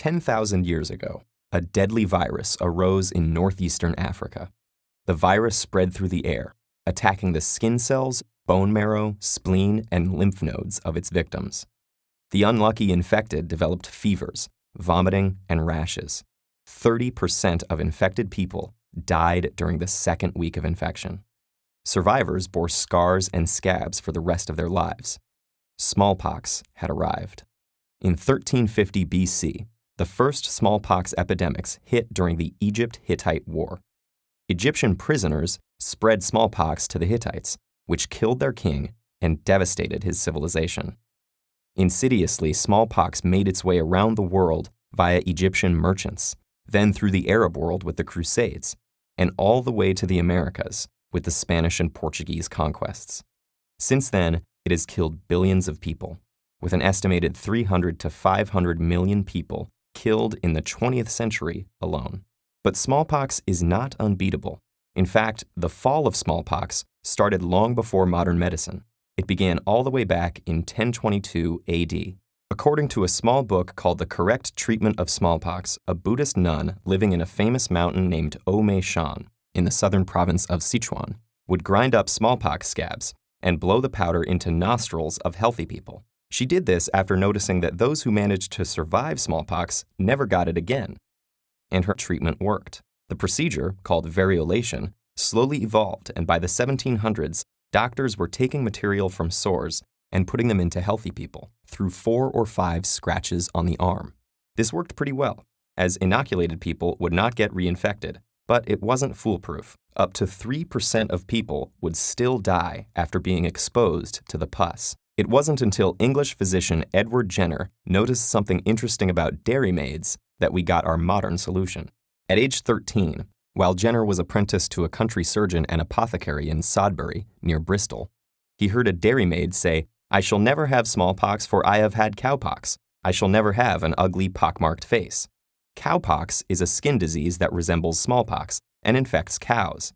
10,000 years ago, a deadly virus arose in northeastern Africa. The virus spread through the air, attacking the skin cells, bone marrow, spleen, and lymph nodes of its victims. The unlucky infected developed fevers, vomiting, and rashes. 30% of infected people died during the second week of infection. Survivors bore scars and scabs for the rest of their lives. Smallpox had arrived. In 1350 BC, the first smallpox epidemics hit during the Egypt-Hittite War. Egyptian prisoners spread smallpox to the Hittites, which killed their king and devastated his civilization. Insidiously, smallpox made its way around the world via Egyptian merchants, then through the Arab world with the Crusades, and all the way to the Americas with the Spanish and Portuguese conquests. Since then, it has killed billions of people, with an estimated 300 to 500 million people killed in the 20th century alone. But smallpox is not unbeatable. In fact, the fall of smallpox started long before modern medicine. It began all the way back in 1022 AD. According to a small book called The Correct Treatment of Smallpox, a Buddhist nun living in a famous mountain named Ome Shan in the southern province of Sichuan would grind up smallpox scabs and blow the powder into nostrils of healthy people. She did this after noticing that those who managed to survive smallpox never got it again. And her treatment worked. The procedure, called variolation, slowly evolved, and by the 1700s, doctors were taking material from sores and putting them into healthy people through 4 or 5 scratches on the arm. This worked pretty well, as inoculated people would not get reinfected, but it wasn't foolproof. Up to 3% of people would still die after being exposed to the pus. It wasn't until English physician Edward Jenner noticed something interesting about dairymaids that we got our modern solution. At age 13, while Jenner was apprenticed to a country surgeon and apothecary in Sodbury, near Bristol, he heard a dairymaid say, "I shall never have smallpox, for I have had cowpox. I shall never have an ugly pockmarked face." Cowpox is a skin disease that resembles smallpox and infects cows.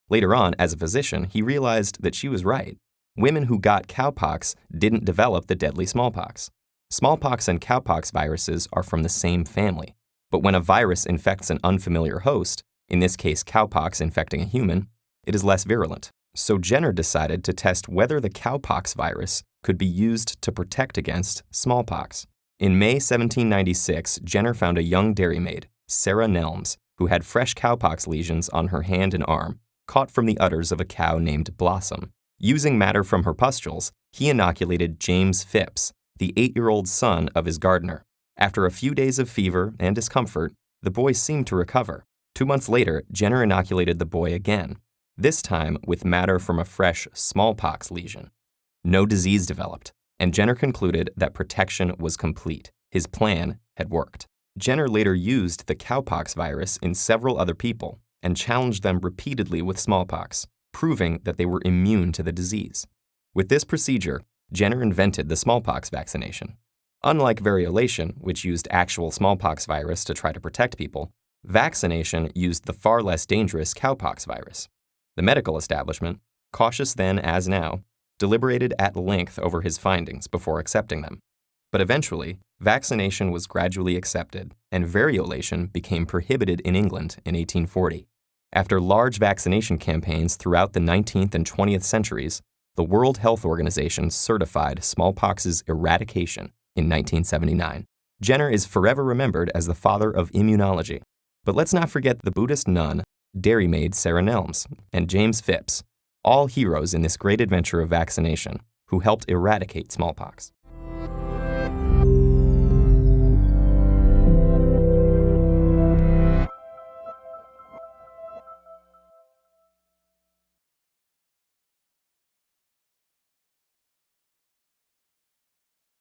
Later on, as a physician, he realized that she was right. Women who got cowpox didn't develop the deadly smallpox. Smallpox and cowpox viruses are from the same family. But when a virus infects an unfamiliar host, in this case cowpox infecting a human, it is less virulent. So Jenner decided to test whether the cowpox virus could be used to protect against smallpox. In May 1796, Jenner found a young dairymaid, Sarah Nelms, who had fresh cowpox lesions on her hand and arm, caught from the udders of a cow named Blossom. Using matter from her pustules, he inoculated James Phipps, the 8-year-old son of his gardener. After a few days of fever and discomfort, the boy seemed to recover. 2 months later, Jenner inoculated the boy again, this time with matter from a fresh smallpox lesion. No disease developed, and Jenner concluded that protection was complete. His plan had worked. Jenner later used the cowpox virus in several other people and challenged them repeatedly with smallpox, proving that they were immune to the disease. With this procedure, Jenner invented the smallpox vaccination. Unlike variolation, which used actual smallpox virus to try to protect people, vaccination used the far less dangerous cowpox virus. The medical establishment, cautious then as now, deliberated at length over his findings before accepting them. But eventually, vaccination was gradually accepted, and variolation became prohibited in England in 1840. After large vaccination campaigns throughout the 19th and 20th centuries, the World Health Organization certified smallpox's eradication in 1979. Jenner is forever remembered as the father of immunology. But let's not forget the Buddhist nun, dairymaid Sarah Nelms, and James Phipps, all heroes in this great adventure of vaccination, who helped eradicate smallpox.